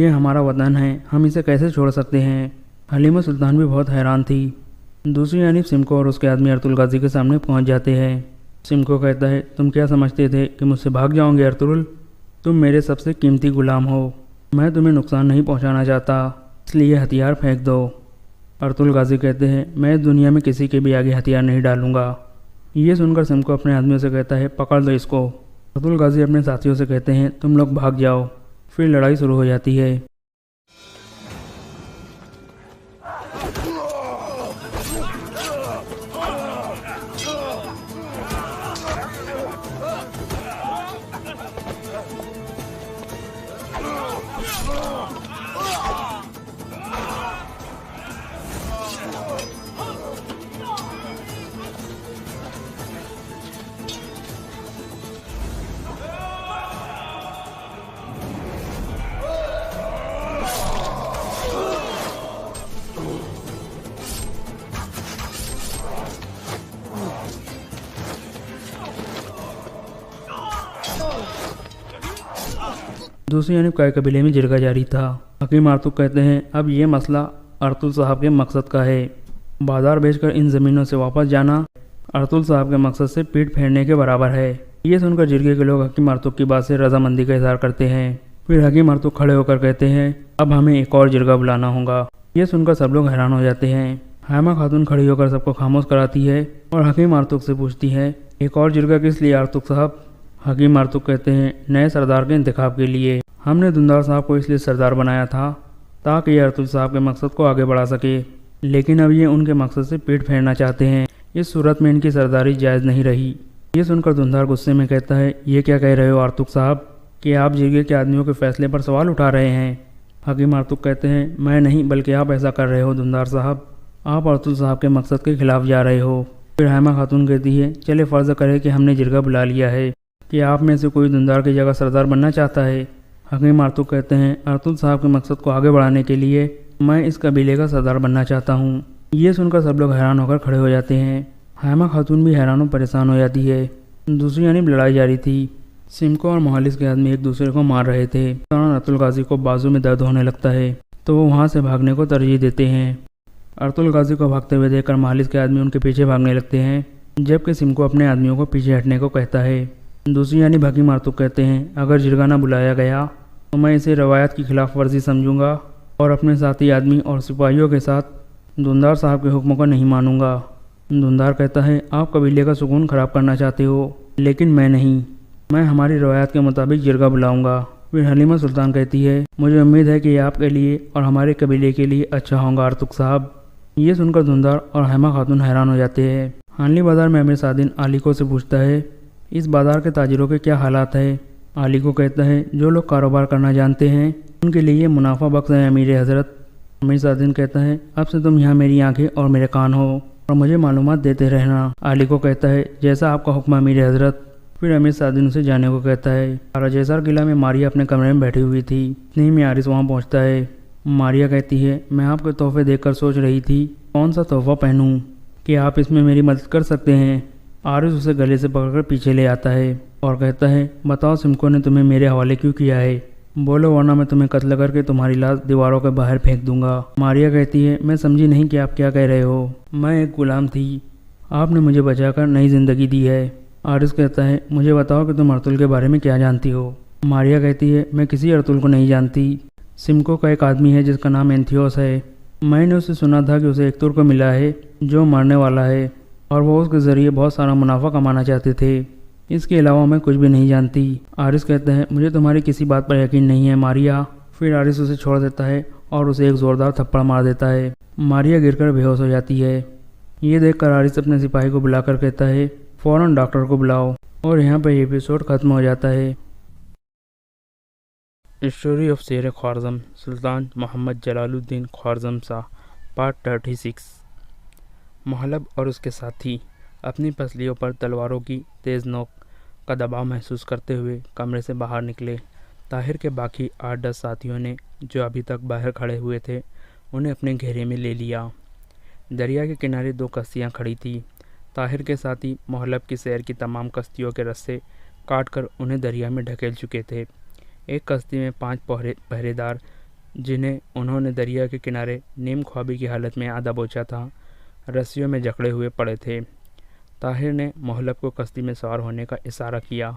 یہ ہمارا وطن ہے، ہم اسے کیسے چھوڑ سکتے ہیں۔ حلیمہ سلطان بھی بہت حیران تھی۔ دوسری جانب سمکو اور اس کے آدمی ارطغرل غازی کے سامنے پہنچ جاتے ہیں۔ سمکو کہتا ہے تم کیا سمجھتے تھے کہ مجھ سے بھاگ جاؤ گے ارطغرل؟ تم میرے سب سے قیمتی غلام ہو، میں تمہیں نقصان نہیں پہنچانا چاہتا، اس لیے ہتھیار پھینک دو۔ ارطغرل غازی کہتے ہیں میں اس دنیا میں کسی کے بھی آگے ہتھیار نہیں ڈالوں گا۔ یہ سن کر سمکو اپنے آدمیوں سے کہتا ہے پکڑ دو اس کو۔ ارطغرل غازی اپنے ساتھیوں سے کہتے ہیں تم لوگ بھاگ جاؤ۔ پھر لڑائی شروع ہو جاتی ہے۔ دوسری جانب کائے قبیلے میں جرگہ جاری تھا۔ حکیم ارطغرل کہتے ہیں اب یہ مسئلہ ارطغرل صاحب کے مقصد کا ہے۔ بازار بیچ کر ان زمینوں سے واپس جانا ارطغرل صاحب کے مقصد سے پیٹ پھیرنے کے برابر ہے۔ یہ سن کر جرگے کے لوگ حکیم ارطغرل کی بات سے رضامندی کا اظہار کرتے ہیں۔ پھر حکیم ارطغرل کھڑے ہو کر کہتے ہیں اب ہمیں ایک اور جرگہ بلانا ہوگا۔ یہ سن کر سب لوگ حیران ہو جاتے ہیں۔ حائمہ خاتون کھڑی ہو کر سب کو خاموش کراتی ہے اور حکیم ارطغرل سے پوچھتی ہے ایک اور جرگہ کس لیے ارطغرل صاحب؟ حکیم ارطغرل کہتے ہیں نئے سردار کے انتخاب کے لیے۔ ہم نے دھندار صاحب کو اس لیے سردار بنایا تھا تاکہ یہ ارطغرل صاحب کے مقصد کو آگے بڑھا سکے، لیکن اب یہ ان کے مقصد سے پیٹ پھیرنا چاہتے ہیں۔ اس صورت میں ان کی سرداری جائز نہیں رہی۔ یہ سن کر دھندار غصے میں کہتا ہے یہ کیا کہہ رہے ہو ارطغرل صاحب کہ آپ جرگے کے آدمیوں کے فیصلے پر سوال اٹھا رہے ہیں؟ حکیم ارطغرل کہتے ہیں میں نہیں بلکہ آپ ایسا کر رہے ہو دھندار صاحب، آپ ارطغرل صاحب کے مقصد کے خلاف جا رہے ہو۔ پھر حائمہ خاتون کہتی ہے چلے فرض کرے کہ ہم نے جرگہ بلا لیا ہے کہ آپ میں سے کوئی دھندار کی جگہ سردار بننا چاہتا ہے۔ حکیم ارطغرل کہتے ہیں ارطغرل صاحب کے مقصد کو آگے بڑھانے کے لیے میں اس قبیلے کا سردار بننا چاہتا ہوں۔ یہ سن کر سب لوگ حیران ہو کر کھڑے ہو جاتے ہیں۔ حائمہ خاتون بھی حیران و پریشان ہو جاتی ہے۔ دوسری جانب لڑائی جاری تھی۔ سمکو اور مخالص کے آدمی ایک دوسرے کو مار رہے تھے۔ ارطغرل غازی کو بازو میں درد ہونے لگتا ہے تو وہ وہاں سے بھاگنے کو ترجیح دیتے ہیں۔ ارطغرل غازی کو بھاگتے ہوئے دیکھ کر مخالص کے آدمی ان کے پیچھے بھاگنے لگتے ہیں، جبکہ سمکو اپنے آدمیوں کو پیچھے ہٹنے کو کہتا ہے۔ دوسری جانب حکیم ارطغرل کہتے ہیں اگر جرگہ نہ بلایا گیا تو میں اسے روایت کی خلاف ورزی سمجھوں گا اور اپنے ساتھی آدمی اور سپاہیوں کے ساتھ دھندار صاحب کے حکموں کو نہیں مانوں گا۔ دھندار کہتا ہے آپ قبیلے کا سکون خراب کرنا چاہتے ہو لیکن میں نہیں، میں ہماری روایات کے مطابق جرگہ بلاؤں گا۔ پھر حلیمہ سلطان کہتی ہے مجھے امید ہے کہ یہ آپ کے لیے اور ہمارے قبیلے کے لیے اچھا ہوگا ارطغرل صاحب۔ یہ سن کر دھندار اور حائمہ خاتون حیران ہو جاتے ہیں۔ حانلی بازار میں امیر سعدین علی کو سے پوچھتا ہے اس بازار کے تاجروں کے کیا حالات ہیں؟ علی کو کہتا ہے جو لوگ کاروبار کرنا جانتے ہیں ان کے لیے منافع بخش ہے امیر حضرت۔ امیر سعدین کہتا ہے اب سے تم یہاں میری آنکھیں اور میرے کان ہو اور مجھے معلومات دیتے رہنا۔ علی کو کہتا ہے جیسا آپ کا حکم امیر حضرت۔ پھر امیر سعدین اسے جانے کو کہتا ہے۔ راجیسار قلعہ میں ماریا اپنے کمرے میں بیٹھی ہوئی تھی، اتنی میں عارض وہاں پہنچتا ہے۔ ماریا کہتی ہے میں آپ کے تحفے دیکھ کر سوچ رہی تھی کون سا تحفہ پہنوں کہ آپ اس میں میری مدد کر سکتے ہیں۔ عارض اسے گلے سے پکڑ کر پیچھے لے آتا ہے اور کہتا ہے بتاؤ سمکو نے تمہیں میرے حوالے کیوں کیا ہے؟ بولو ورنہ میں تمہیں قتل کر کے تمہاری لاش دیواروں کے باہر پھینک دوں گا۔ ماریا کہتی ہے میں سمجھی نہیں کہ آپ کیا کہہ رہے ہو، میں ایک غلام تھی، آپ نے مجھے بچا کر نئی زندگی دی ہے۔ عارض کہتا ہے مجھے بتاؤ کہ تم ارطغرل کے بارے میں کیا جانتی ہو؟ ماریا کہتی ہے میں کسی ارطغرل کو نہیں جانتی، سمکو کا ایک آدمی ہے جس کا نام اینتھیوس ہے، میں نے اسے سنا تھا کہ اسے ایک ترک ملا ہے جو مرنے والا ہے اور وہ اس کے ذریعے بہت سارا منافع کمانا چاہتے تھے، اس کے علاوہ میں کچھ بھی نہیں جانتی۔ عارض کہتا ہے مجھے تمہاری کسی بات پر یقین نہیں ہے ماریا۔ پھر عارض اسے چھوڑ دیتا ہے اور اسے ایک زوردار تھپڑ مار دیتا ہے۔ ماریا گر کر بے ہوش ہو جاتی ہے۔ یہ دیکھ کر عارض اپنے سپاہی کو بلا کر کہتا ہے فوراً ڈاکٹر کو بلاؤ، اور یہاں پہ یہ ایپیسوڈ ختم ہو جاتا ہے۔ اسٹوری آف شیر خوارزم سلطان محمد جلال الدین خوارزم شاہ پارٹ 36۔ محلب اور اس کے ساتھی اپنی پسلیوں پر تلواروں کی تیز نوک کا دباؤ محسوس کرتے ہوئے کمرے سے باہر نکلے۔ طاہر کے باقی 8-10 ساتھیوں نے جو ابھی تک باہر کھڑے ہوئے تھے انہیں اپنے گھیرے میں لے لیا۔ دریا کے کنارے 2 کشتیاں کھڑی تھیں۔ طاہر کے ساتھی محلب کی سیر کی تمام کشتیوں کے رسے کاٹ کر انہیں دریا میں ڈھکیل چکے تھے۔ ایک کشتی میں 5 پہرے دار، جنہیں انہوں نے دریا کے کنارے نیم خوابی کی حالت میں آدھا بوچھا تھا، رسیوں میں جکڑے ہوئے پڑے تھے۔ طاہر نے محلب کو کشتی میں سوار ہونے کا اشارہ کیا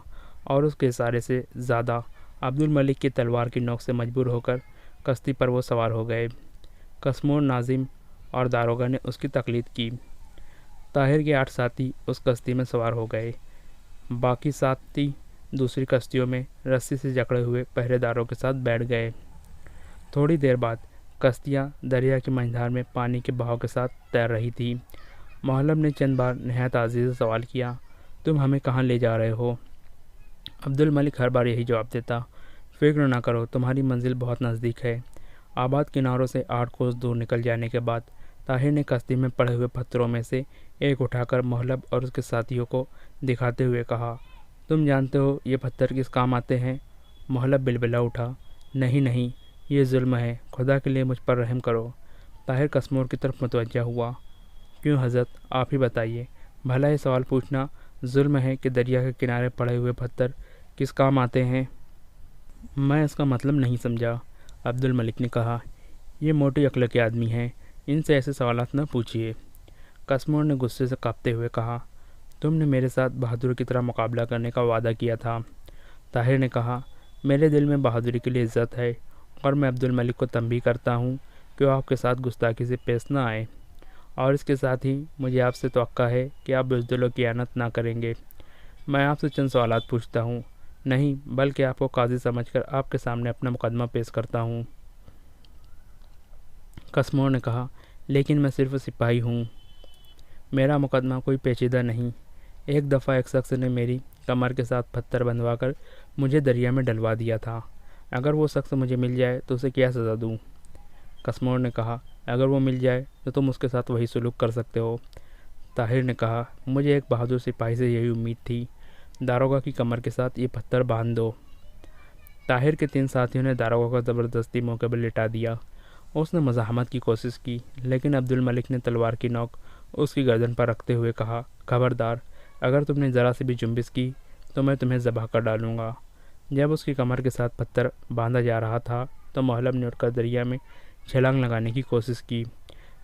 اور اس کے اشارے سے زیادہ عبد الملک کی تلوار کی نوک سے مجبور ہو کر کشتی پر وہ سوار ہو گئے۔ قسمور، ناظم اور داروغہ نے اس کی تقلید کی۔ طاہر کے 8 ساتھی اس کشتی میں سوار ہو گئے، باقی ساتھی دوسری کشتیوں میں رسی سے جکڑے ہوئے پہرے داروں کے ساتھ بیٹھ گئے۔ تھوڑی دیر بعد کشتیاں دریا کی منجھار میں پانی کے بہاؤ کے ساتھ تیر رہی تھیں۔ محلب نے چند بار نہایت عاجزی سے سوال کیا، تم ہمیں کہاں لے جا رہے ہو؟ عبد الملک ہر بار یہی جواب دیتا، فکر نہ کرو، تمہاری منزل بہت نزدیک ہے۔ آباد کناروں سے 8 کوس دور نکل جانے کے بعد طاہر نے کشتی میں پڑے ہوئے پتھروں میں سے ایک اٹھا کر محلب اور اس کے ساتھیوں کو دکھاتے ہوئے کہا، تم جانتے ہو یہ پتھر کس کام آتے ہیں؟ محلب بلبلا اٹھا، نہیں نہیں، یہ ظلم ہے، خدا کے لیے مجھ پر رحم کرو۔ طاہر قسمور کی طرف متوجہ ہوا، کیوں حضرت، آپ ہی بتائیے، بھلا یہ سوال پوچھنا ظلم ہے کہ دریا کے کنارے پڑے ہوئے پتھر کس کام آتے ہیں؟ میں اس کا مطلب نہیں سمجھا، عبد الملک نے کہا، یہ موٹی عقل کے آدمی ہیں، ان سے ایسے سوالات نہ پوچھیے۔ قسمور نے غصے سے کانپتے ہوئے کہا، تم نے میرے ساتھ بہادری کی طرح مقابلہ کرنے کا وعدہ کیا تھا۔ طاہر نے کہا، میرے دل میں بہادری کے لیے عزت ہے، اور میں عبد الملک کو تنبیہ کرتا ہوں کہ وہ آپ کے ساتھ گستاخی سے پیش نہ آئے، اور اس کے ساتھ ہی مجھے آپ سے توقع ہے کہ آپ بزدل و خیانت نہ کریں گے۔ میں آپ سے چند سوالات پوچھتا ہوں، نہیں بلکہ آپ کو قاضی سمجھ کر آپ کے سامنے اپنا مقدمہ پیش کرتا ہوں۔ قسمور نے کہا، لیکن میں صرف سپاہی ہوں، میرا مقدمہ کوئی پیچیدہ نہیں۔ ایک دفعہ ایک شخص نے میری کمر کے ساتھ پتھر بندھوا کر مجھے دریا میں ڈلوا دیا تھا، اگر وہ شخص مجھے مل جائے تو اسے کیا سزا دوں؟ قسمور نے کہا، اگر وہ مل جائے تو تم اس کے ساتھ وہی سلوک کر سکتے ہو۔ طاہر نے کہا، مجھے ایک بہادر سپاہی سے یہی امید تھی، داروغہ کی کمر کے ساتھ یہ پتھر باندھ دو۔ طاہر کے 3 ساتھیوں نے داروغہ کو زبردستی موقع پر لٹا دیا۔ اس نے مزاحمت کی کوشش کی، لیکن عبد الملک نے تلوار کی نوک اس کی گردن پر رکھتے ہوئے کہا، خبردار، اگر تم نے ذرا سی بھی جنبش کی تو میں تمہیں ذبح کر ڈالوں گا۔ جب اس کی کمر کے ساتھ پتھر باندھا جا رہا تھا تو محلب نے اٹھ کر دریا میں چھلانگ لگانے کی کوشش کی،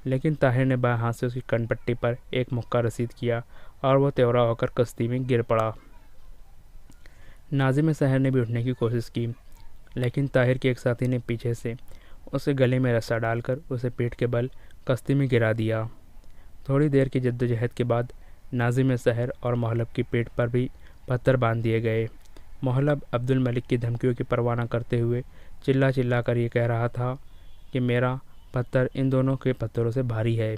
لیکن طاہر نے بائیں ہاتھ سے اس کی کن پٹی پر ایک مکہ رسید کیا اور وہ تیورا ہو کر کشتی میں گر پڑا۔ ناظم سحر نے بھی اٹھنے کی کوشش کی، لیکن طاہر کے ایک ساتھی نے پیچھے سے اسے گلے میں رسا ڈال کر اسے پیٹھ کے بل کشتی میں گرا دیا۔ تھوڑی دیر کی جدوجہد کے بعد ناظم سحر اور محلب کی پیٹھ پر بھی پتھر باندھ دیے گئے۔ محلب عبد الملک کی دھمکیوں کی پرواہ نہ کرتے ہوئے چلا چلا کر یہ کہہ رہا تھا کہ میرا پتھر ان دونوں کے پتھروں سے بھاری ہے،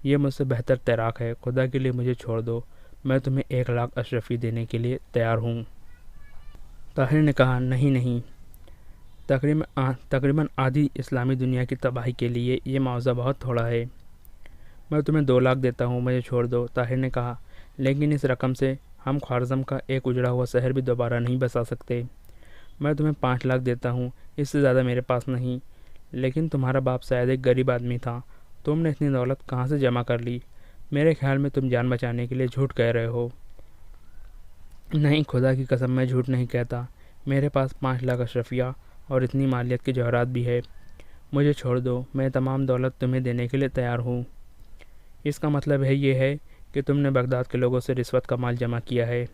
یہ مجھ سے بہتر تیراک ہے، خدا کے لیے مجھے چھوڑ دو، میں تمہیں 1,00,000 اشرفی دینے کے لیے تیار ہوں۔ طاہر نے کہا، نہیں نہیں، تقریباً آدھی اسلامی دنیا کی تباہی کے لیے یہ معاوضہ بہت تھوڑا ہے، میں تمہیں 2,00,000 دیتا ہوں، مجھے چھوڑ دو۔ طاہر نے کہا، لیکن اس رقم سے ہم خوارزم کا ایک اجڑا ہوا شہر بھی دوبارہ نہیں بسا سکتے۔ میں تمہیں 5,00,000 دیتا ہوں، اس سے زیادہ میرے پاس نہیں، لیکن تمہارا باپ شاید ایک غریب آدمی تھا، تم نے اتنی دولت کہاں سے جمع کر لی؟ میرے خیال میں تم جان بچانے کے لیے جھوٹ کہہ رہے ہو۔ نہیں، خدا کی قسم میں جھوٹ نہیں کہتا، میرے پاس 5,00,000 اشرفیہ اور اتنی مالیت کے جوہرات بھی ہے، مجھے چھوڑ دو، میں تمام دولت تمہیں دینے کے لیے تیار ہوں۔ اس کا مطلب یہ ہے کہ تم نے بغداد کے لوگوں سے رشوت کا مال جمع کیا ہے۔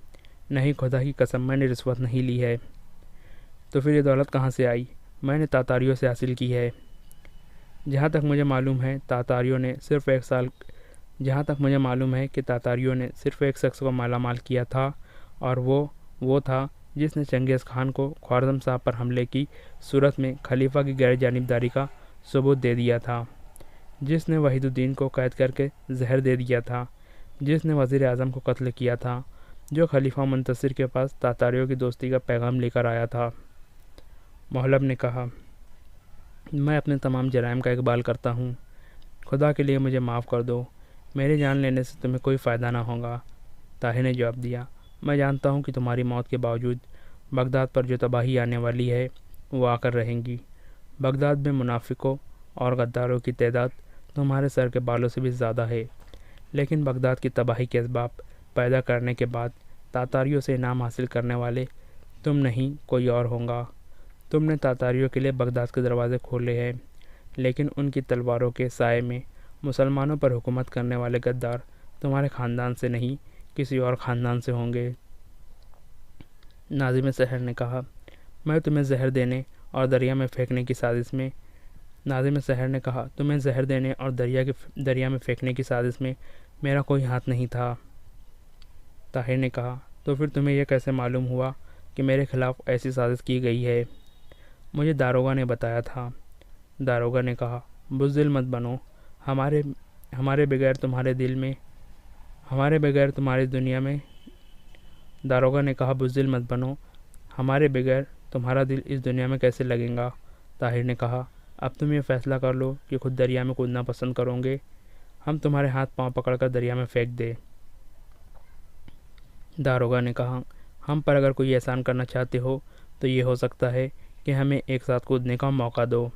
نہیں، خدا کی قسم میں نے رشوت نہیں لی ہے۔ تو پھر یہ دولت کہاں سے آئی؟ میں نے تاتاریوں سے حاصل کی ہے۔ جہاں تک مجھے معلوم ہے تاتاریوں نے صرف ایک شخص کو مالا مال کیا تھا، اور وہ تھا جس نے چنگیز خان کو خوارزم صاحب پر حملے کی صورت میں خلیفہ کی غیر جانبداری کا ثبوت دے دیا تھا، جس نے وحید الدین کو قید کر کے زہر دے دیا تھا، جس نے وزیر اعظم کو قتل کیا تھا، جو خلیفہ منتصر کے پاس تاتاریوں کی دوستی کا پیغام لے کر آیا تھا۔ محلب نے کہا، میں اپنے تمام جرائم کا اقبال کرتا ہوں، خدا کے لیے مجھے معاف کر دو، میرے جان لینے سے تمہیں کوئی فائدہ نہ ہوگا۔ طاہر نے جواب دیا، میں جانتا ہوں کہ تمہاری موت کے باوجود بغداد پر جو تباہی آنے والی ہے وہ آ کر رہیں گی۔ بغداد میں منافقوں اور غداروں کی تعداد تمہارے سر کے بالوں سے بھی زیادہ ہے، لیکن بغداد کی تباہی کے اسباب پیدا کرنے کے بعد تاتاریوں سے انعام حاصل کرنے والے تم نہیں کوئی اور ہوگا۔ تم نے تاتاریوں کے لیے بغداد کے دروازے کھولے ہیں، لیکن ان کی تلواروں کے سائے میں مسلمانوں پر حکومت کرنے والے غدار تمہارے خاندان سے نہیں کسی اور خاندان سے ہوں گے۔ ناظم سحر نے کہا، میں تمہیں زہر دینے اور دریا میں پھینکنے کی سازش میں ناظم سحر نے کہا، تمہیں زہر دینے اور دریا میں پھینکنے کی سازش میں میرا کوئی ہاتھ نہیں تھا۔ طاہر نے کہا، تو پھر تمہیں یہ کیسے معلوم ہوا کہ میرے خلاف ایسی سازش کی گئی ہے؟ مجھے داروغہ نے بتایا تھا۔ داروغہ نے کہا، بزدل مت بنو، ہمارے بغیر تمہاری دنیا میں داروغہ نے کہا، بزدل مت بنو، ہمارے بغیر تمہارا دل اس دنیا میں کیسے لگے گا؟ طاہر نے کہا، اب تم یہ فیصلہ کر لو کہ خود دریا میں کودنا پسند کرو گے، ہم تمہارے ہاتھ پاؤں پکڑ کر دریا میں پھینک دیں۔ داروغہ نے کہا، ہم پر اگر کوئی احسان کرنا چاہتے ہو تو یہ ہو سکتا ہے کہ ہمیں ایک ساتھ کودنے کا موقع دو۔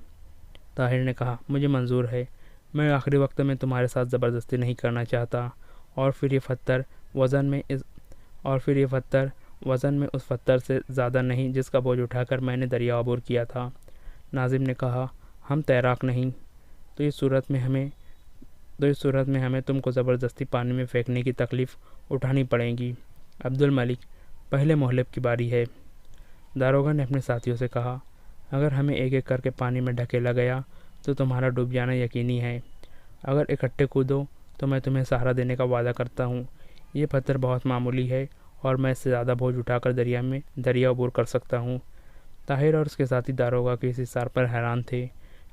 طاہر نے کہا، مجھے منظور ہے، میں آخری وقت میں تمہارے ساتھ زبردستی نہیں کرنا چاہتا، اور پھر یہ پتھر وزن میں اس پتھر سے زیادہ نہیں جس کا بوجھ اٹھا کر میں نے دریا عبور کیا تھا۔ ناظم نے کہا، ہم تیراک نہیں، تو اس صورت میں ہمیں تم کو زبردستی پانی میں پھینکنے کی تکلیف اٹھانی پڑے گی۔ عبد الملک، پہلے محلب کی باری ہے۔ داروغہ نے اپنے ساتھیوں سے کہا، اگر ہمیں ایک ایک کر کے پانی میں ڈھکیلا گیا تو تمہارا ڈوب جانا یقینی ہے۔ اگر اکٹھے کودو تو میں تمہیں سہارا دینے کا وعدہ کرتا ہوں۔ یہ پتھر بہت معمولی ہے اور میں اس سے زیادہ بوجھ اٹھا کر دریا عبور کر سکتا ہوں۔ طاہر اور اس کے ساتھی داروغہ کے اس اصرار پر حیران تھے،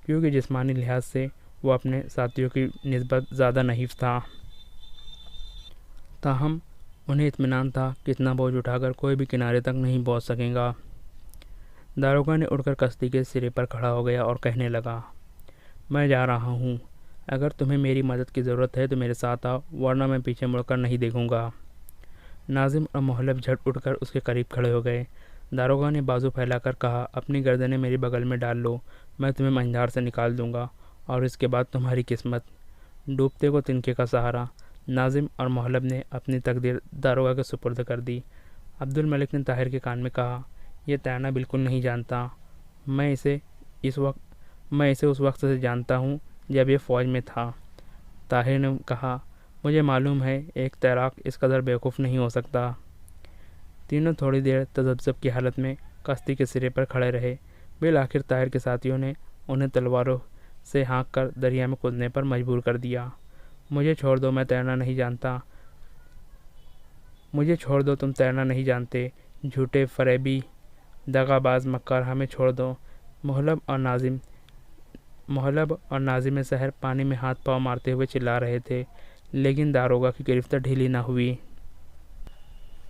کیونکہ جسمانی لحاظ سے وہ اپنے ساتھیوں کی نسبت زیادہ نحیف تھا۔ تاہم انہیں اطمینان تھا کہ اتنا بوجھ اٹھا کر کوئی بھی کنارے تک نہیں پہنچ سکے گا۔ داروغہ نے اڑ کر کشتی کے سرے پر کھڑا ہو گیا اور کہنے لگا، میں جا رہا ہوں، اگر تمہیں میری مدد کی ضرورت ہے تو میرے ساتھ آؤ، ورنہ میں پیچھے مڑ کر نہیں دیکھوں گا۔ ناظم اور محلب جھٹ اٹھ کر اس کے قریب کھڑے ہو گئے۔ داروغہ نے بازو پھیلا کر کہا، اپنی گردنیں میری بغل میں ڈال لو، میں تمہیں منجھار سے نکال دوں گا، اور اس کے بعد تمہاری قسمت۔ ڈوبتے کو تنکے کا سہارا۔ ناظم اور محلب نے اپنی تقدیر داروغہ کے سپرد کر دی۔ عبد الملک نے طاہر کے کان میں کہا، یہ تیرنا بالکل نہیں جانتا، میں اسے اس وقت سے جانتا ہوں جب یہ فوج میں تھا۔ طاہر نے کہا، مجھے معلوم ہے ایک تیراک اس قدر بیوقوف نہیں ہو سکتا۔ تینوں تھوڑی دیر تذبذب کی حالت میں کشتی کے سرے پر کھڑے رہے۔ بالآخر طاہر کے ساتھیوں نے انہیں تلواروں سے ہانک کر دریا میں کودنے پر مجبور کر دیا۔ مجھے چھوڑ دو، میں تیرنا نہیں جانتا۔ مجھے چھوڑ دو، تم تیرنا نہیں جانتے، جھوٹے، فریبی، دغا باز، مکار، ہمیں چھوڑ دو۔ محلب اور ناظم سحر پانی میں ہاتھ پاؤں مارتے ہوئے چلا رہے تھے، لیکن داروغہ کی گرفت ڈھیلی نہ ہوئی۔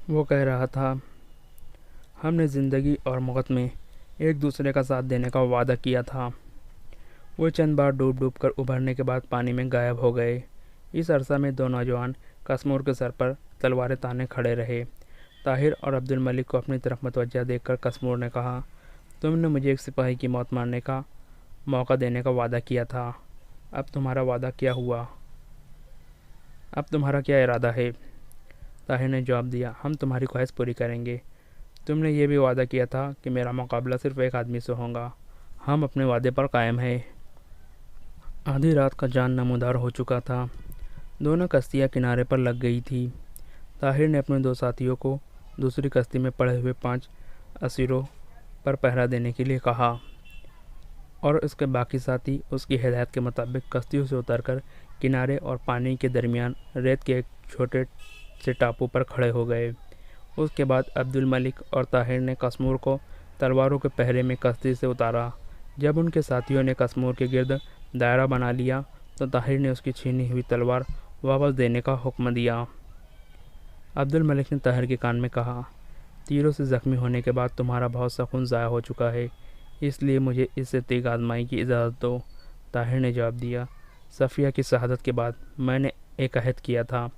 وہ کہہ رہا تھا، ہم نے زندگی اور موت میں ایک دوسرے کا ساتھ دینے کا وعدہ کیا تھا۔ وہ چند بار ڈوب کر ابھرنے کے بعد پانی میں غائب ہو گئے۔ اس عرصہ میں دو نوجوان قسمور کے سر پر تلواریں تانے کھڑے رہے۔ طاہر اور عبد الملک کو اپنی طرف متوجہ دیکھ کر قسمور نے کہا، تم نے مجھے ایک سپاہی کی موت مارنے کا موقع دینے کا وعدہ کیا تھا، اب تمہارا وعدہ کیا ہوا؟ اب تمہارا کیا ارادہ ہے؟ طاہر نے جواب دیا، ہم تمہاری خواہش پوری کریں گے۔ تم نے یہ بھی وعدہ کیا تھا کہ میرا مقابلہ صرف ایک آدمی سے ہوگا، ہم اپنے وعدے پر قائم ہیں۔ آدھی رات کا جان نمودار ہو چکا تھا، دونوں کشتیاں کنارے پر لگ گئی تھی۔ طاہر نے اپنے دو ساتھیوں کو دوسری کشتی میں پڑے ہوئے 5 اسیروں پر پہرا دینے کے لیے کہا، اور اس کے باقی ساتھی اس کی ہدایت کے مطابق کشتیوں سے اتر کر کنارے اور پانی کے درمیان ریت کے ایک چھوٹے سے ٹاپو پر کھڑے ہو گئے۔ اس کے بعد عبد الملک اور طاہر نے قسمور کو تلواروں کے پہرے میں کشتی سے اتارا۔ جب ان کے ساتھیوں نے قسمور کے گرد دائرہ بنا لیا تو طاہر نے اس کی چھینی ہوئی تلوار واپس دینے کا حکم دیا۔ عبد الملک نے طاہر کے کان میں کہا، تیروں سے زخمی ہونے کے بعد تمہارا بہت سا خون ضائع ہو چکا ہے، اس لیے مجھے اس سے تیغ آزمائی کی اجازت دو۔ طاہر نے جواب دیا، صفیہ کی شہادت کے بعد میں نے ایک عہد کیا تھا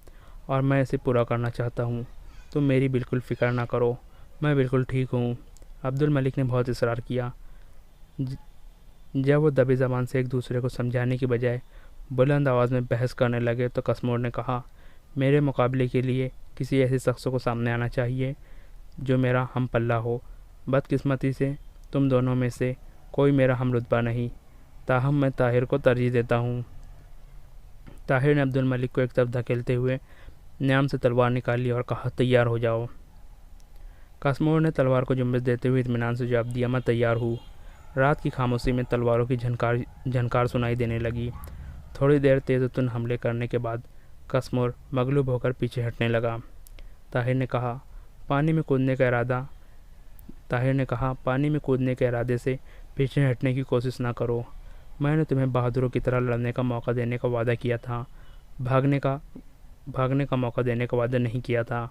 اور میں اسے پورا کرنا چاہتا ہوں، تم میری بالکل فکر نہ کرو، میں بالکل ٹھیک ہوں۔ عبد الملک نے بہت اصرار کیا۔ جب وہ دبی زبان سے ایک دوسرے کو سمجھانے کی بجائے بلند آواز میں بحث کرنے لگے تو قسمور نے کہا، میرے مقابلے کے لیے کسی ایسے شخص کو سامنے آنا چاہیے جو میرا ہم پلہ ہو، بدقسمتی سے تم دونوں میں سے کوئی میرا ہم رتبہ نہیں، تاہم میں طاہر کو ترجیح دیتا ہوں۔ طاہر نے عبد الملک کو ایک طرف دھکیلتے ہوئے نیام سے تلوار نکالی اور کہا تیار ہو جاؤ۔ قاسمور نے تلوار کو جنبش دیتے ہوئے اطمینان سے جواب دیا میں تیار ہوں۔ رات کی خاموشی میں تلواروں کی جھنکار سنائی دینے لگی۔ تھوڑی دیر تیز و تند حملے کرنے کے بعد قاسمور مغلوب ہو کر پیچھے ہٹنے لگا۔ طاہر نے کہا پانی میں کودنے کے ارادے سے پیچھے ہٹنے کی کوشش نہ کرو۔ میں نے تمہیں بہادروں کی طرح لڑنے کا موقع دینے کا وعدہ کیا تھا، بھاگنے کا موقع دینے کا وعدہ نہیں کیا تھا۔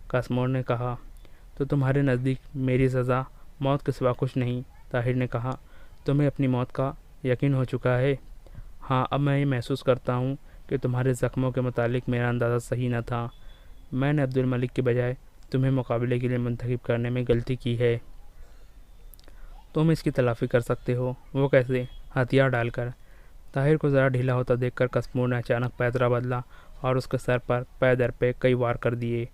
قاسمور نے کہا تو تمہارے نزدیک میری سزا موت کے سوا کچھ نہیں؟ طاہر نے کہا تمہیں اپنی موت کا یقین ہو چکا ہے؟ ہاں، اب میں یہ محسوس کرتا ہوں کہ تمہارے زخموں کے متعلق میرا اندازہ صحیح نہ تھا۔ میں نے عبد الملک کے بجائے تمہیں مقابلے کے لیے منتخب کرنے میں غلطی کی ہے۔ تم اس کی تلافی کر سکتے ہو۔ وہ کیسے؟ ہتھیار ڈال کر۔ طاہر کو ذرا ڈھیلا ہوتا دیکھ کر قاسمور نے اچانک پیدرا بدلا اور اس کے سر پر پے در پے کئی وار کر دیے۔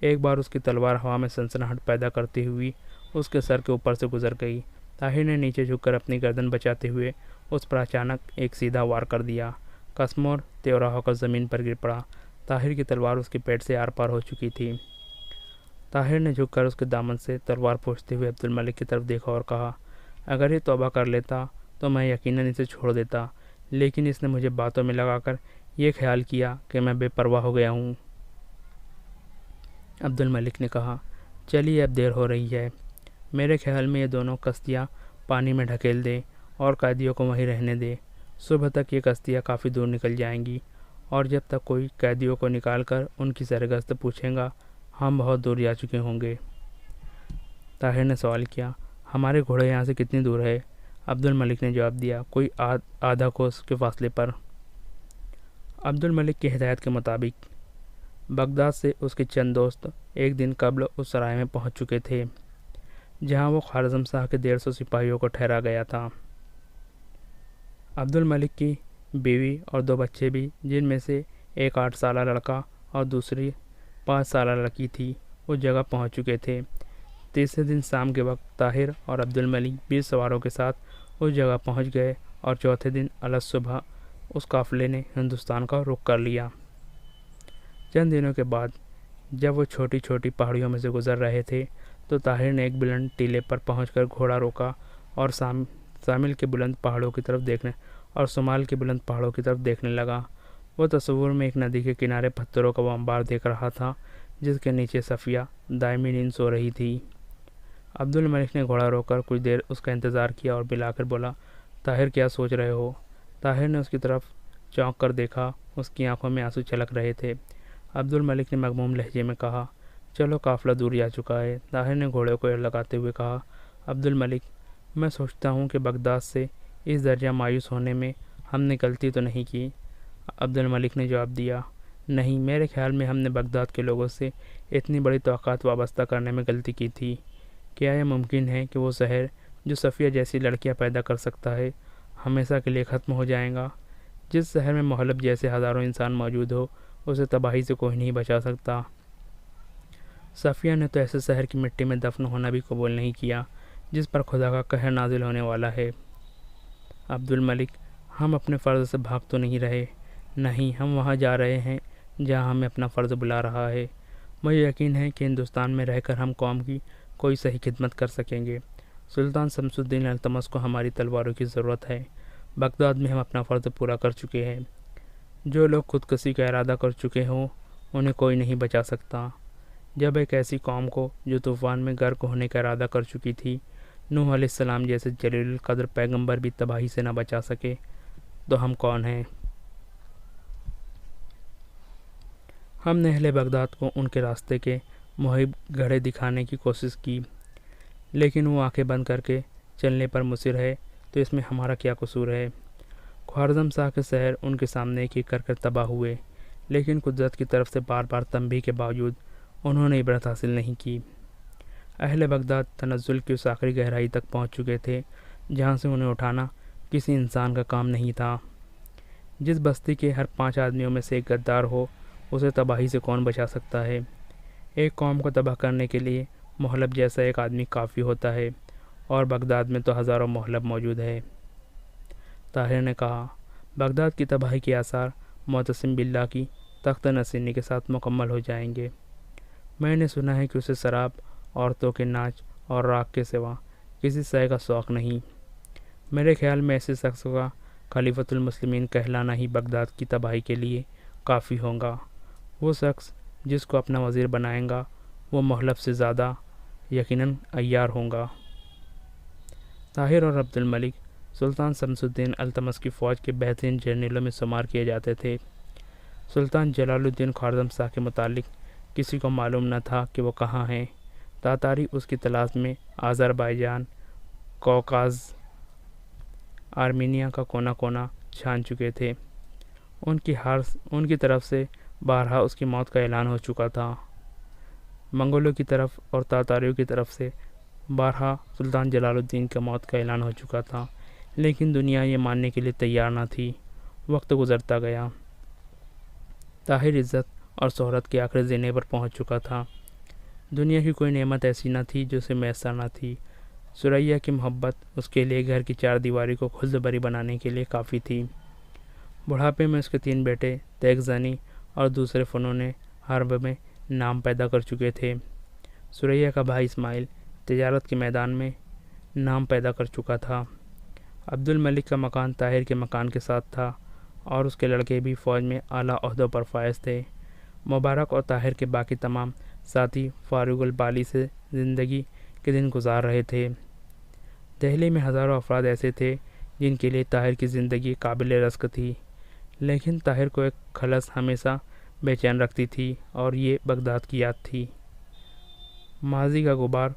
ایک بار اس کی تلوار ہوا میں سنسناہٹ پیدا کرتی ہوئی اس کے سر کے اوپر سے گزر گئی۔ طاہر نے نیچے جھک کر اپنی گردن بچاتے ہوئے اس پر اچانک ایک سیدھا وار کر دیا۔ قاسمور تیورا ہو کر زمین پر گر پڑا۔ طاہر کی تلوار اس کے پیٹ سے آر پار ہو چکی تھی۔ طاہر نے جھک کر اس کے دامن سے تلوار پوچھتے ہوئے عبد الملک کی طرف دیکھا اور کہا اگر یہ توبہ کر لیتا تو میں یقیناً اسے چھوڑ دیتا، لیکن اس نے مجھے باتوں میں لگا کر یہ خیال کیا کہ میں بے پرواہ ہو گیا ہوں۔ عبد الملک نے کہا چلیے اب دیر ہو رہی ہے، میرے خیال میں یہ دونوں کشتیاں پانی میں ڈھکیل دیں اور قیدیوں کو وہیں رہنے دیں۔ صبح تک یہ کشتیاں کافی دور نکل جائیں گی اور جب تک کوئی قیدیوں کو نکال کر ان کی سرگست پوچھیں گا ہم بہت دور جا چکے ہوں گے۔ طاہر نے سوال کیا ہمارے گھوڑے یہاں سے کتنی دور ہے؟ عبد الملک نے جواب دیا کوئی آدھا کوس کے فاصلے پر۔ عبد الملک کی ہدایت کے مطابق بغداد سے اس کے چند دوست ایک دن قبل اس سرائے میں پہنچ چکے تھے جہاں وہ خوارزم شاہ کے 150 سپاہیوں کو ٹھہرا گیا تھا۔ عبد الملک کی بیوی اور 2 بچے بھی، جن میں سے ایک 8 سالہ لڑکا اور دوسری 5 سالہ لڑکی تھی، اس جگہ پہنچ چکے تھے۔ تیسرے دن شام کے وقت طاہر اور عبد الملک 20 سواروں کے ساتھ اس جگہ پہنچ گئے اور چوتھے دن الصبح اس قافلے نے ہندوستان کا رخ کر لیا۔ چند دنوں کے بعد جب وہ چھوٹی چھوٹی پہاڑیوں میں سے گزر رہے تھے تو طاہر نے ایک بلند ٹیلے پر پہنچ کر گھوڑا روکا اور شمال کے بلند پہاڑوں کی طرف دیکھنے لگا۔ وہ تصور میں ایک ندی کے کنارے پتھروں کا وہ انبار دیکھ رہا تھا جس کے نیچے صفیہ دائمی نیند سو رہی تھی۔ عبد الملک نے گھوڑا روک کر کچھ دیر اس کا انتظار کیا اور بلا کر بولا طاہر کیا سوچ رہے ہو؟ طاہر نے اس کی طرف چونک کر دیکھا، اس کی آنکھوں میں آنسو چھلک رہے تھے۔ عبد الملک نے مغموم لہجے میں کہا چلو قافلہ دور جا چکا ہے۔ طاہر نے گھوڑے کو لگاتے ہوئے کہا عبد الملک میں سوچتا ہوں کہ بغداد سے اس درجہ مایوس ہونے میں ہم نے غلطی تو نہیں کی؟ عبد الملک نے جواب دیا نہیں، میرے خیال میں ہم نے بغداد کے لوگوں سے اتنی بڑی توقعات وابستہ کرنے میں غلطی کی تھی۔ کیا یہ ممکن ہے کہ وہ شہر جو صفیہ جیسی لڑکیاں پیدا کر سکتا ہے ہمیشہ کے لیے ختم ہو جائے گا؟ جس شہر میں محلب جیسے ہزاروں انسان موجود ہو اسے تباہی سے کوئی نہیں بچا سکتا۔ صفیہ نے تو ایسے شہر کی مٹی میں دفن ہونا بھی قبول نہیں کیا جس پر خدا کا قہر نازل ہونے والا ہے۔ عبد الملک ہم اپنے فرض سے بھاگ تو نہیں رہے، نہیں، ہم وہاں جا رہے ہیں جہاں ہمیں اپنا فرض بلا رہا ہے۔ مجھے یقین ہے کہ ہندوستان میں رہ کر ہم قوم کی کوئی صحیح خدمت کر سکیں گے۔ سلطان شمس الدین التمش کو ہماری تلواروں کی ضرورت ہے۔ بغداد میں ہم اپنا فرض پورا کر چکے ہیں۔ جو لوگ خودکشی کا ارادہ کر چکے ہوں انہیں کوئی نہیں بچا سکتا۔ جب ایک ایسی قوم کو جو طوفان میں غرق ہونے کا ارادہ کر چکی تھی نوح علیہ السلام جیسے جلیل القدر پیغمبر بھی تباہی سے نہ بچا سکے تو ہم کون ہیں؟ ہم نے اہل بغداد کو ان کے راستے کے محب گڑھے دکھانے کی کوشش کی، لیکن وہ آنکھیں بند کر کے چلنے پر مصر ہے، تو اس میں ہمارا کیا قصور ہے؟ خوارزم شاہ کے شہر ان کے سامنے ایک ایک کر کر تباہ ہوئے، لیکن قدرت کی طرف سے بار بار تنبیہ کے باوجود انہوں نے عبرت حاصل نہیں کی۔ اہل بغداد تنزل کی اس آخری گہرائی تک پہنچ چکے تھے جہاں سے انہیں اٹھانا کسی انسان کا کام نہیں تھا۔ جس بستی کے ہر 5 آدمیوں میں سے ایک غدار ہو اسے تباہی سے کون بچا سکتا ہے؟ ایک قوم کو تباہ کرنے کے لیے محلب جیسا ایک آدمی کافی ہوتا ہے، اور بغداد میں تو ہزاروں محلب موجود ہے۔ طاہر نے کہا، بغداد کی تباہی کے آثار معتصم باللہ کی تخت نشینی کے ساتھ مکمل ہو جائیں گے۔ میں نے سنا ہے کہ اسے شراب، عورتوں کے ناچ اور راگ کے سوا کسی شے کا شوق نہیں۔ میرے خیال میں ایسے شخص کا خلیفۃ المسلمین کہلانا ہی بغداد کی تباہی کے لیے کافی ہوگا۔ وہ شخص جس کو اپنا وزیر بنائے گا وہ محلب سے زیادہ یقیناً عیار ہوگا۔ طاہر اور عبد الملک سلطان شمس الدین التمش کی فوج کے بہترین جرنیلوں میں شمار کیے جاتے تھے۔ سلطان جلال الدین خوارزم شاہ کے متعلق کسی کو معلوم نہ تھا کہ وہ کہاں ہیں۔ تاتاری اس کی تلاش میں آذربائیجان، کوکاز، آرمینیا کا کونا کونا چھان چکے تھے۔ ان کی طرف سے بارہا اس کی موت کا اعلان ہو چکا تھا۔ منگولوں کی طرف اور تاتاریوں کی طرف سے بارہا سلطان جلال الدین کی موت کا اعلان ہو چکا تھا، لیکن دنیا یہ ماننے کے لیے تیار نہ تھی۔ وقت گزرتا گیا۔ طاہر عزت اور شہرت کے آخری زینے پر پہنچ چکا تھا۔ دنیا کی کوئی نعمت ایسی نہ تھی جو اسے میسر نہ تھی۔ ثریا کی محبت اس کے لیے گھر کی چار دیواری کو خلد بری بنانے کے لیے کافی تھی۔ بڑھاپے میں اس کے 3 بیٹے تیغ زنی اور دوسرے فنون حرب میں نام پیدا کر چکے تھے۔ ثریا کا بھائی اسماعیل تجارت کے میدان میں نام پیدا کر چکا تھا۔ عبد الملک کا مکان طاہر کے مکان کے ساتھ تھا، اور اس کے لڑکے بھی فوج میں اعلیٰ عہدوں پر فائز تھے۔ مبارک اور طاہر کے باقی تمام ساتھی فاروق البالی سے زندگی کے دن گزار رہے تھے۔ دہلی میں ہزاروں افراد ایسے تھے جن کے لیے طاہر کی زندگی قابل رزق تھی، لیکن طاہر کو ایک خلس ہمیشہ بے چین رکھتی تھی، اور یہ بغداد کی یاد تھی۔ ماضی کا غبار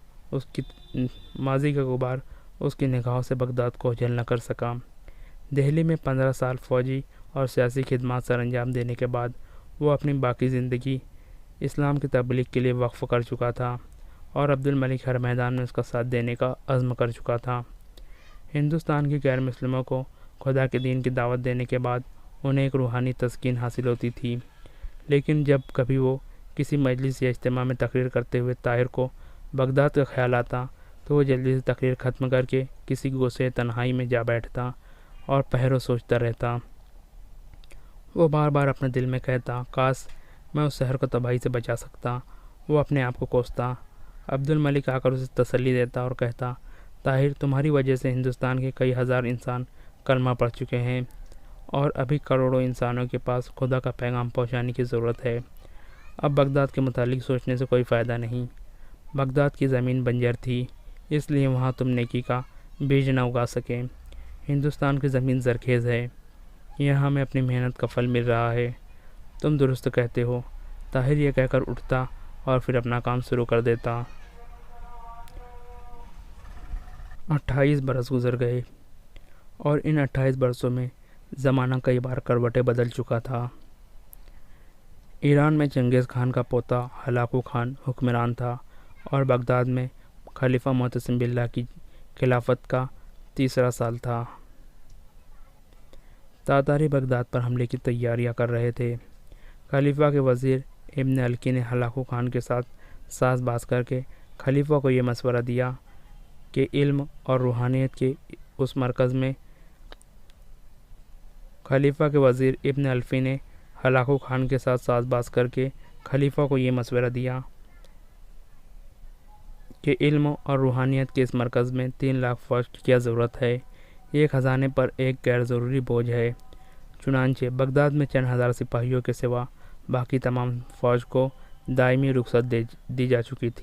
اس کی نگاہوں سے بغداد کو اوجھل نہ کر سکا۔ دہلی میں 15 سال فوجی اور سیاسی خدمات سر انجام دینے کے بعد وہ اپنی باقی زندگی اسلام کی تبلیغ کے لیے وقف کر چکا تھا، اور عبد الملک ہر میدان میں اس کا ساتھ دینے کا عزم کر چکا تھا۔ ہندوستان کے غیر مسلموں کو خدا کے دین کی دعوت دینے کے بعد انہیں ایک روحانی تسکین حاصل ہوتی تھی، لیکن جب کبھی وہ کسی مجلس یا اجتماع میں تقریر کرتے ہوئے طاہر کو بغداد کا خیال آتا تو وہ جلدی سے تقریر ختم کر کے کسی گوشے تنہائی میں جا بیٹھتا اور پہروں سوچتا رہتا۔ وہ بار بار اپنے دل میں کہتا، کاش میں اس شہر کو تباہی سے بچا سکتا۔ وہ اپنے آپ کو کوستا۔ عبد الملک آ کر اسے تسلی دیتا اور کہتا، طاہر، تمہاری وجہ سے ہندوستان کے کئی ہزار انسان کلمہ پڑھ چکے ہیں، اور ابھی کروڑوں انسانوں کے پاس خدا کا پیغام پہنچانے کی ضرورت ہے۔ اب بغداد کے متعلق سوچنے سے کوئی فائدہ نہیں۔ بغداد کی زمین بنجر تھی، اس لیے وہاں تم نیکی کا بیج نہ اگا سکے۔ ہندوستان کی زمین زرخیز ہے، یہاں ہمیں اپنی محنت کا پھل مل رہا ہے۔ تم درست کہتے ہو۔ طاہر یہ کہہ کر اٹھتا اور پھر اپنا کام شروع کر دیتا۔ 28 برس گزر گئے، اور ان 28 برسوں میں زمانہ کئی بار کروٹیں بدل چکا تھا۔ ایران میں چنگیز خان کا پوتا ہلاکو خان حکمران تھا، اور بغداد میں خلیفہ معتصم باللہ کی خلافت کا 3را سال تھا۔ تاتاری بغداد پر حملے کی تیاریاں کر رہے تھے۔ خلیفہ کے وزیر ابن الکی نے ہلاکو خان کے ساتھ ساز باز کر کے خلیفہ کو یہ مشورہ دیا کہ علم اور روحانیت کے اس مرکز میں خلیفہ کے وزیر ابن الفی نے ہلاکو خان کے ساتھ ساز باز کر کے خلیفہ کو یہ مشورہ دیا کہ علم اور روحانیت کے اس مرکز میں 3 لاکھ فوج کی کیا ضرورت ہے، یہ خزانے پر ایک غیر ضروری بوجھ ہے۔ چنانچہ بغداد میں چند ہزار سپاہیوں کے سوا باقی تمام فوج کو دائمی رخصت دی جا چکی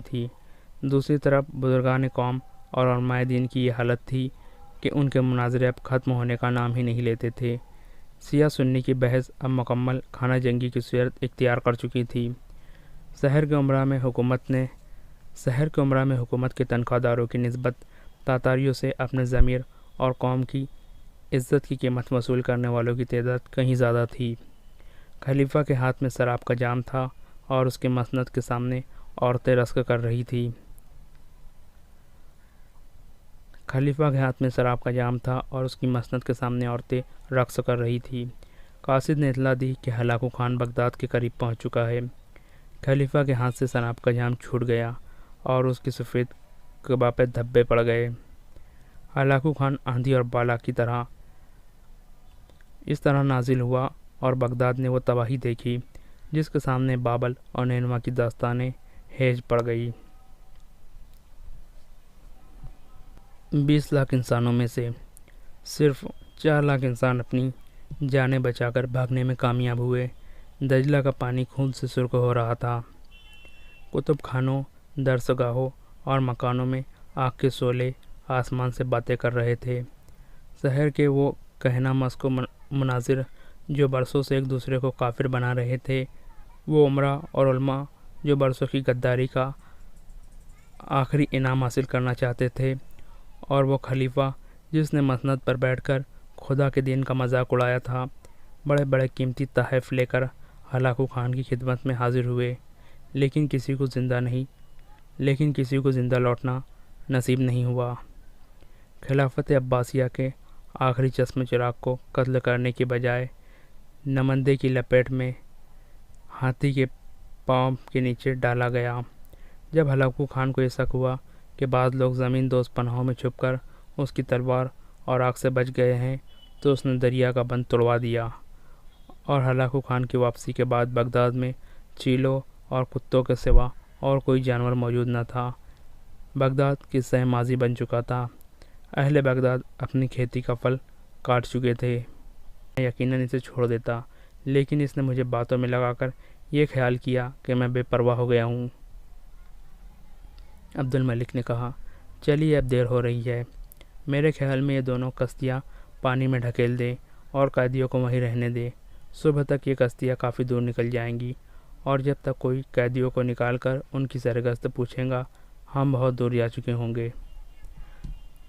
تھی۔ دوسری طرف بزرگان قوم اور علماء دین کی یہ حالت تھی کہ ان کے مناظرے اب ختم ہونے کا نام ہی نہیں لیتے تھے۔ سیاہ سنی کی بحث اب مکمل خانہ جنگی کی صورت اختیار کر چکی تھی۔ شہر کے امراء میں حکومت کے تنخواہ داروں کی نسبت تاتاریوں سے اپنے ضمیر اور قوم کی عزت کی قیمت وصول کرنے والوں کی تعداد کہیں زیادہ تھی۔ خلیفہ کے ہاتھ میں شراب کا جام تھا، اور اس کے مسند کے سامنے عورتیں رقص کر رہی تھیں۔ قاصد نے اطلاع دی کہ ہلاکو خان بغداد کے قریب پہنچ چکا ہے۔ خلیفہ کے ہاتھ سے شراب کا جام چھوٹ گیا اور اس کی سفید قبا پہ دھبے پڑ گئے۔ ہلاکو خان آندھی اور بالا کی طرح اس طرح نازل ہوا اور بغداد نے وہ تباہی دیکھی جس کے سامنے بابل اور نینوا کی داستانیں ہیج پڑ گئی۔ 20 لاکھ انسانوں میں سے صرف 4 لاکھ انسان اپنی جانیں بچا کر بھاگنے میں کامیاب ہوئے۔ دجلہ کا پانی خون سے سرخ ہو رہا تھا۔ کتب خانوں، درسگاہوں اور مکانوں میں آگ کے شعلے آسمان سے باتیں کر رہے تھے۔ شہر کے وہ کہنا مسک و مناظر جو برسوں سے ایک دوسرے کو کافر بنا رہے تھے، وہ عمرا اور علماء جو برسوں کی غداری کا آخری انعام حاصل کرنا چاہتے تھے، اور وہ خلیفہ جس نے مسند پر بیٹھ کر خدا کے دین کا مذاق اڑایا تھا، بڑے بڑے قیمتی تحائف لے کر ہلاکو خان کی خدمت میں حاضر ہوئے، لیکن کسی کو زندہ لوٹنا نصیب نہیں ہوا۔ خلافت عباسیہ کے آخری چشم چراغ کو قتل کرنے کے بجائے نمندے کی لپیٹ میں ہاتھی کے پاؤں کے نیچے ڈالا گیا۔ جب ہلاکو خان کو یہ شک ہوا کہ بعض لوگ زمین دوز پناہوں میں چھپ کر اس کی تلوار اور آگ سے بچ گئے ہیں، تو اس نے دریا کا بند توڑوا دیا، اور ہلاکو خان کی واپسی کے بعد بغداد میں چیلوں اور کتوں کے سوا اور کوئی جانور موجود نہ تھا۔ بغداد قصہ ماضی بن چکا تھا۔ اہل بغداد اپنی کھیتی کا پھل کاٹ چکے تھے۔ میں یقیناً اسے چھوڑ دیتا، لیکن اس نے مجھے باتوں میں لگا کر یہ خیال کیا کہ میں بے پرواہ ہو گیا ہوں۔ عبد الملک نے کہا، چلیے اب دیر ہو رہی ہے، میرے خیال میں یہ دونوں کشتیاں پانی میں ڈھکیل دیں اور قیدیوں کو وہیں رہنے دیں۔ صبح تک یہ کشتیاں کافی دور نکل جائیں گی، اور جب تک کوئی قیدیوں کو نکال کر ان کی سرگست پوچھیں گا، ہم بہت دور جا چکے ہوں گے۔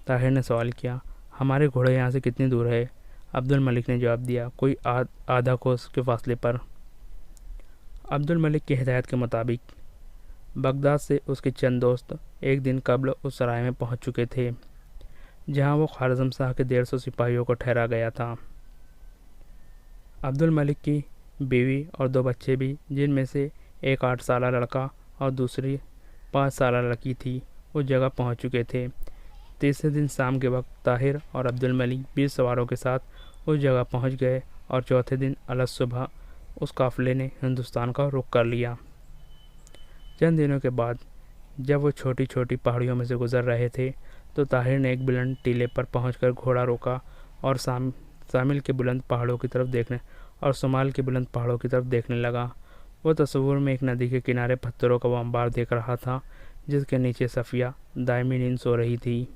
طاہر نے سوال کیا، ہمارے گھوڑے یہاں سے کتنی دور ہے؟ عبد الملک نے جواب دیا، کوئی آدھا کوس کے فاصلے پر۔ عبد الملک کی ہدایت کے مطابق بغداد سے اس کے چند دوست ایک دن قبل اس سرائے میں پہنچ چکے تھے جہاں وہ خوارزم شاہ کے 150 سپاہیوں کو ٹھہرا گیا تھا۔ عبد الملک کی بیوی اور 2 بچے بھی، جن میں سے ایک 8 سالہ لڑکا اور دوسری 5 سالہ لڑکی تھی، اس جگہ پہنچ چکے تھے۔ تیسرے دن شام کے وقت طاہر اور عبد الملک 20 سواروں کے ساتھ اس جگہ پہنچ گئے، اور چوتھے دن الگ صبح اس قافلے نے ہندوستان کا رخ کر لیا۔ چند دنوں کے بعد جب وہ چھوٹی چھوٹی پہاڑیوں میں سے گزر رہے تھے تو طاہر نے ایک بلند ٹیلے پر پہنچ کر گھوڑا روکا اور شمال کے بلند پہاڑوں کی طرف دیکھنے لگا۔ وہ تصور میں ایک ندی کے کنارے پتھروں کا وہ انبار دیکھ رہا تھا جس کے نیچے صفیہ دائمی نیند سو رہی تھی۔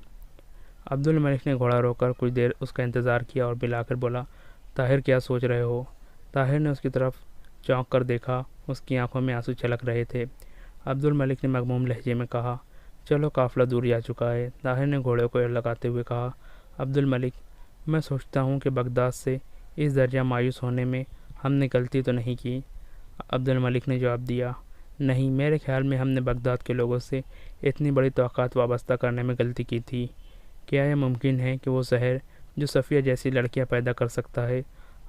عبد الملک نے گھوڑا روک کر کچھ دیر اس کا انتظار کیا اور بلا کر بولا، طاہر کیا سوچ رہے ہو؟ طاہر نے اس کی طرف چونک کر دیکھا، اس کی آنکھوں میں آنسو چھلک رہے تھے۔ عبد الملک نے مغموم لہجے میں کہا، چلو قافلہ دور جا چکا ہے۔ طاہر نے گھوڑے کو لگاتے ہوئے کہا، عبد الملک، میں سوچتا ہوں کہ بغداد سے اس درجہ مایوس ہونے میں ہم نے غلطی تو نہیں کی۔ عبد الملک نے جواب دیا، نہیں، میرے خیال میں ہم نے بغداد کے لوگوں سے اتنی بڑی توقعات وابستہ کرنے میں غلطی کی تھی۔ کیا یہ ممکن ہے کہ وہ شہر جو صفیہ جیسی لڑکیاں پیدا کر سکتا ہے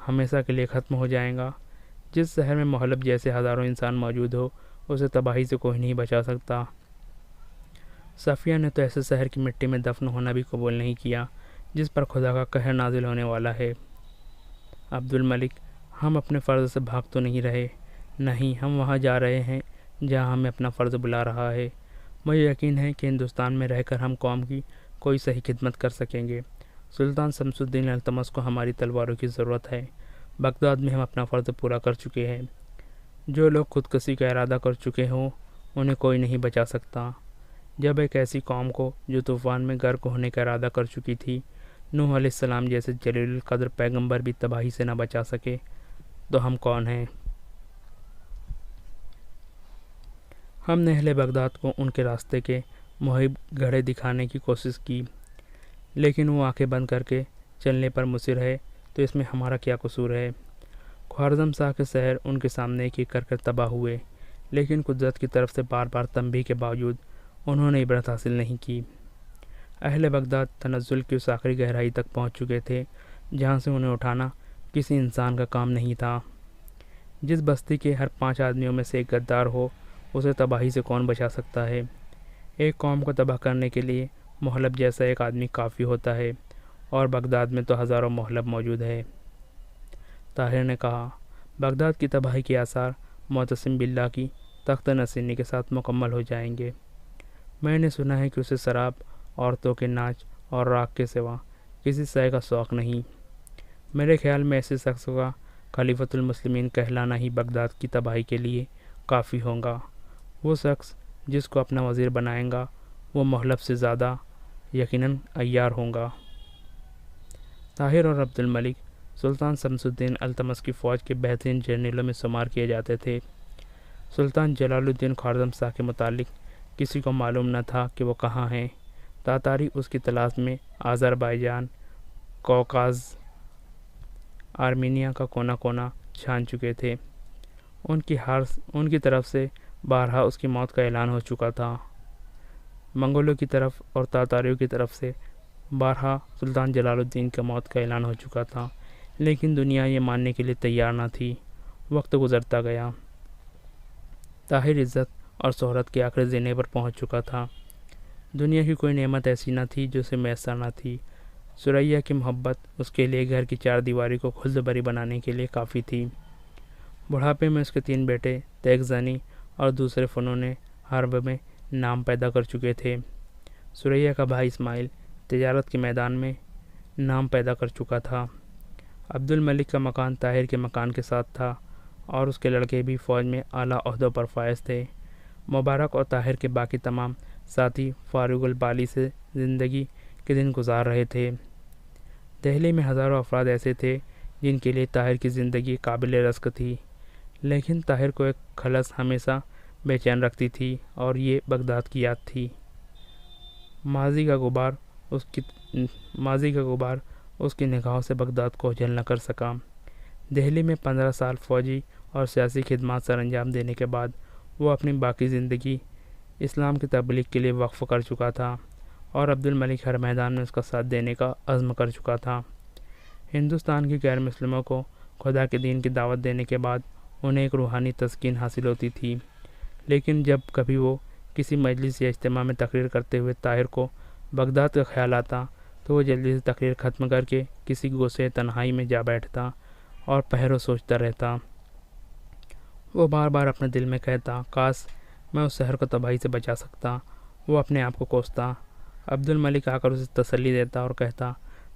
ہمیشہ کے لیے ختم ہو جائے گا؟ جس شہر میں محلب جیسے ہزاروں انسان موجود ہو، اسے تباہی سے کوئی نہیں بچا سکتا۔ صفیہ نے تو ایسے شہر کی مٹی میں دفن ہونا بھی قبول نہیں کیا جس پر خدا کا قہر نازل ہونے والا ہے۔ عبد الملک، ہم اپنے فرض سے بھاگ تو نہیں رہے، نہیں، ہم وہاں جا رہے ہیں جہاں ہمیں اپنا فرض بلا رہا ہے۔ مجھے یقین ہے کہ ہندوستان میں رہ کر ہم قوم کی کوئی صحیح خدمت کر سکیں گے۔ سلطان شمس الدین التمش کو ہماری تلواروں کی ضرورت ہے۔ بغداد میں ہم اپنا فرض پورا کر چکے ہیں۔ جو لوگ خودکشی کا ارادہ کر چکے ہوں انہیں کوئی نہیں بچا سکتا۔ جب ایک ایسی قوم کو جو طوفان میں غرق ہونے کا ارادہ کر چکی تھی، نوح علیہ السلام جیسے جلیل القدر پیغمبر بھی تباہی سے نہ بچا سکے، تو ہم کون ہیں؟ ہم نے اہل بغداد کو ان کے راستے کے محب گڑھے دکھانے کی کوشش کی، لیکن وہ آنکھیں بند کر کے چلنے پر مصر ہے، تو اس میں ہمارا کیا قصور ہے؟ خوارزم شاہ کے شہر ان کے سامنے ایک ایک کر کر تباہ ہوئے، لیکن قدرت کی طرف سے بار بار تنبیہ کے باوجود انہوں نے عبرت حاصل نہیں کی۔ اہل بغداد تنزل کی اس آخری گہرائی تک پہنچ چکے تھے جہاں سے انہیں اٹھانا کسی انسان کا کام نہیں تھا۔ جس بستی کے ہر 5 آدمیوں میں سے ایک غدار ہو، اسے تباہی سے کون بچا سکتا ہے؟ ایک قوم کو تباہ کرنے کے لیے محلب جیسا ایک آدمی کافی ہوتا ہے، اور بغداد میں تو ہزاروں محلب موجود ہے۔ طاہر نے کہا، بغداد کی تباہی کے آثار معتصم باللہ کی تخت نشینی کے ساتھ مکمل ہو جائیں گے۔ میں نے سنا ہے کہ اسے شراب، عورتوں کے ناچ اور راگ کے سوا کسی شے کا شوق نہیں۔ میرے خیال میں ایسے شخص کا خلیفۃ المسلمین کہلانا ہی بغداد کی تباہی کے لیے کافی ہوگا۔ وہ شخص جس کو اپنا وزیر بنائے گا وہ محلب سے زیادہ یقیناً عیار ہوگا۔ طاہر اور عبد الملک سلطان شمس الدین التمش کی فوج کے بہترین جرنیلوں میں شمار کیے جاتے تھے۔ سلطان جلال الدین خوارزم شاہ کے متعلق کسی کو معلوم نہ تھا کہ وہ کہاں ہیں۔ تاتاری اس کی تلاش میں آذربائیجان، کوکاز، آرمینیا کا کونا کونا چھان چکے تھے۔ ان کی طرف سے بارہا اس کی موت کا اعلان ہو چکا تھا۔ منگولوں کی طرف اور تاتاریوں کی طرف سے بارہا سلطان جلال الدین کی موت کا اعلان ہو چکا تھا، لیکن دنیا یہ ماننے کے لیے تیار نہ تھی۔ وقت گزرتا گیا۔ طاہر عزت اور شہرت کے آخری زینے پر پہنچ چکا تھا۔ دنیا کی کوئی نعمت ایسی نہ تھی جو اسے میسر نہ تھی۔ ثریا کی محبت اس کے لیے گھر کی 4 دیواری کو خلد بری بنانے کے لیے کافی تھی۔ بڑھاپے میں اس کے 3 بیٹے تیغ زنی اور دوسرے فنون حرب میں نام پیدا کر چکے تھے۔ ثریا کا بھائی اسماعیل تجارت کے میدان میں نام پیدا کر چکا تھا۔ عبد الملک کا مکان طاہر کے مکان کے ساتھ تھا، اور اس کے لڑکے بھی فوج میں اعلیٰ عہدوں پر فائز تھے۔ مبارک اور طاہر کے باقی تمام ساتھی فاروق البالی سے زندگی کے دن گزار رہے تھے۔ دہلی میں ہزاروں افراد ایسے تھے جن کے لیے طاہر کی زندگی قابل رزق تھی، لیکن طاہر کو ایک خلس ہمیشہ بے چین رکھتی تھی، اور یہ بغداد کی یاد تھی۔ ماضی کا غبار اس کی نگاہوں سے بغداد کو اوجھل نہ کر سکا۔ دہلی میں 15 سال فوجی اور سیاسی خدمات سر انجام دینے کے بعد وہ اپنی باقی زندگی اسلام کی تبلیغ کے لیے وقف کر چکا تھا، اور عبد الملک ہر میدان میں اس کا ساتھ دینے کا عزم کر چکا تھا۔ ہندوستان کے غیر مسلموں کو خدا کے دین کی دعوت دینے کے بعد انہیں ایک روحانی تسکین حاصل ہوتی تھی، لیکن جب کبھی وہ کسی مجلس یا اجتماع میں تقریر کرتے ہوئے طاہر کو بغداد کا خیال آتا تو وہ جلدی سے تقریر ختم کر کے کسی گوشے تنہائی میں جا بیٹھتا اور پہرو سوچتا رہتا۔ وہ بار بار اپنے دل میں کہتا، کاش میں اس شہر کو تباہی سے بچا سکتا۔ وہ اپنے آپ کو کوستا۔ عبد الملک آ کر اسے تسلی دیتا اور کہتا،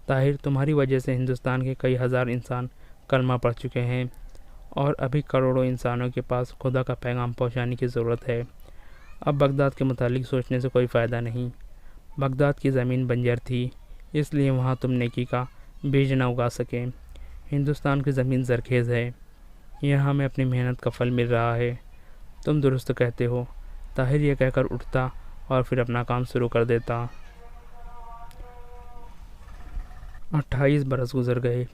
طاہر، تمہاری وجہ سے ہندوستان کے کئی ہزار انسان کلمہ پڑھ چکے ہیں، اور ابھی کروڑوں انسانوں کے پاس خدا کا پیغام پہنچانے کی ضرورت ہے۔ اب بغداد کے متعلق سوچنے سے کوئی فائدہ نہیں۔ بغداد کی زمین بنجر تھی، اس لیے وہاں تم نیکی کا بیج نہ اگا سکے۔ ہندوستان کی زمین زرخیز ہے، یہاں ہمیں اپنی محنت کا پھل مل رہا ہے۔ تم درست کہتے ہو۔ طاہر یہ کہہ کر اٹھتا اور پھر اپنا کام شروع کر دیتا۔ 28 برس گزر گئے،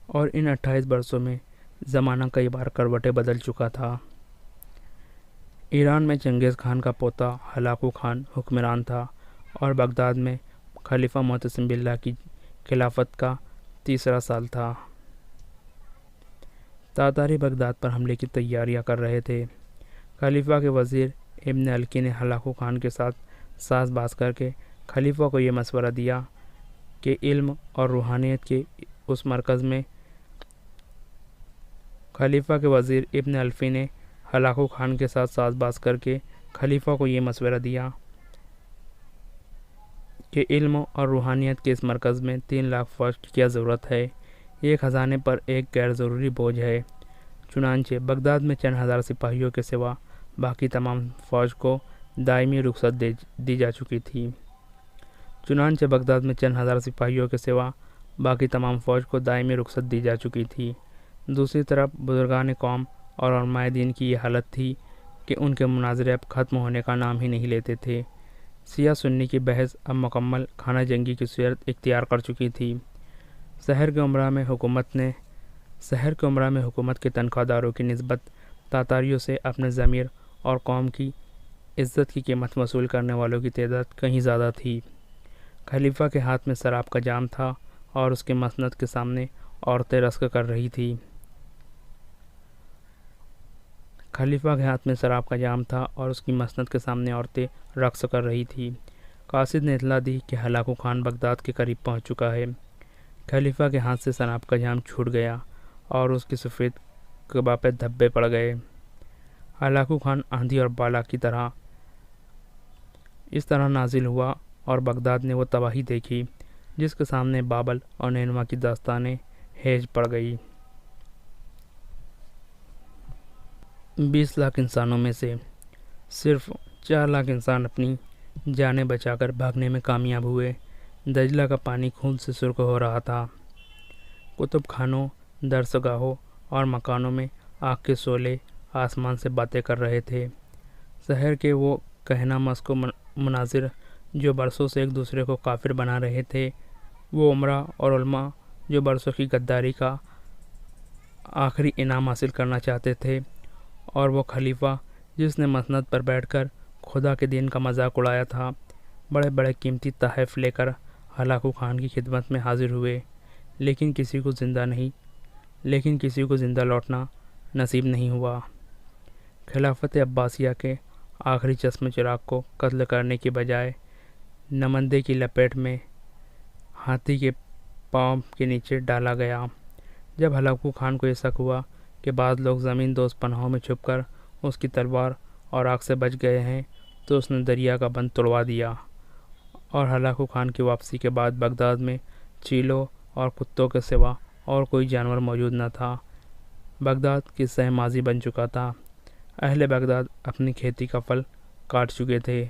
اور ان 28 برسوں میں زمانہ کئی بار کروٹیں بدل چکا تھا۔ ایران میں چنگیز خان کا پوتا ہلاکو خان حکمران تھا، اور بغداد میں خلیفہ معتصم باللہ کی خلافت کا 3 سال تھا۔ تاتاری بغداد پر حملے کی تیاریاں کر رہے تھے۔ خلیفہ کے وزیر ابن الکی نے ہلاکو خان کے ساتھ ساز باز کر کے خلیفہ کو یہ مشورہ دیا کہ علم اور روحانیت کے اس مرکز میں خلیفہ کے وزیر ابن الفی نے ہلاکو خان کے ساتھ ساز باز کر کے خلیفہ کو یہ مشورہ دیا کہ علم اور روحانیت کے اس مرکز میں 3 لاکھ فوج کی کیا ضرورت ہے، یہ خزانے پر ایک غیر ضروری بوجھ ہے۔ چنانچہ بغداد میں چند ہزار سپاہیوں کے سوا باقی تمام فوج کو دائمی رخصت دی جا چکی تھی۔ دوسری طرف بزرگان قوم اور علماء دین کی یہ حالت تھی کہ ان کے مناظرے اب ختم ہونے کا نام ہی نہیں لیتے تھے۔ سیاہ سنی کی بحث اب مکمل خانہ جنگی کی صورت اختیار کر چکی تھی۔ شہر کے عمرہ میں حکومت کے تنخواہ داروں کی نسبت تاتاریوں سے اپنے ضمیر اور قوم کی عزت کی قیمت وصول کرنے والوں کی تعداد کہیں زیادہ تھی۔ خلیفہ کے ہاتھ میں شراب کا جام تھا، اور اس کے مسند کے سامنے عورتیں رقص کر رہی تھی۔ خلیفہ کے ہاتھ میں شراب کا جام تھا اور اس کی مسند کے سامنے عورتیں رقص کر رہی تھی۔ قاصد نے اطلاع دی کہ ہلاکو خان بغداد کے قریب پہنچ چکا ہے۔ خلیفہ کے ہاتھ سے شراب کا جام چھوٹ گیا اور اس کی سفید قبا پہ دھبے پڑ گئے۔ ہلاکو خان آندھی اور بالا کی طرح اس طرح نازل ہوا اور بغداد نے وہ تباہی دیکھی جس کے سامنے بابل اور نینوا کی داستانیں ہیج پڑ گئی۔ 20 لاکھ انسانوں میں سے صرف 4 لاکھ انسان اپنی جانیں بچا کر بھاگنے میں کامیاب ہوئے۔ دجلہ کا پانی خون سے سرخ ہو رہا تھا۔ کتب خانوں، درس گاہوں اور مکانوں میں آگ کے شعلے آسمان سے باتیں کر رہے تھے۔ شہر کے وہ کہنا مسک و مناظر جو برسوں سے ایک دوسرے کو کافر بنا رہے تھے، وہ عمرا اور علماء جو برسوں کی غداری کا آخری انعام حاصل کرنا چاہتے تھے، اور وہ خلیفہ جس نے مسند پر بیٹھ کر خدا کے دین کا مذاق اڑایا تھا، بڑے بڑے قیمتی تحائف لے کر ہلاکو خان کی خدمت میں حاضر ہوئے، لیکن کسی کو زندہ لوٹنا نصیب نہیں ہوا۔ خلافت عباسیہ کے آخری چشم چراغ کو قتل کرنے کی بجائے نمندے کی لپیٹ میں ہاتھی کے پاؤں کے نیچے ڈالا گیا۔ جب ہلاکو خان کو یہ شک ہوا کہ بعض لوگ زمین دوز پناہوں میں چھپ کر اس کی تلوار اور آگ سے بچ گئے ہیں، تو اس نے دریا کا بند توڑوا دیا، اور ہلاکو خان کی واپسی کے بعد بغداد میں چیلوں اور کتوں کے سوا اور کوئی جانور موجود نہ تھا۔ بغداد قصہ ماضی بن چکا تھا۔ اہل بغداد اپنی کھیتی کا پھل کاٹ چکے تھے۔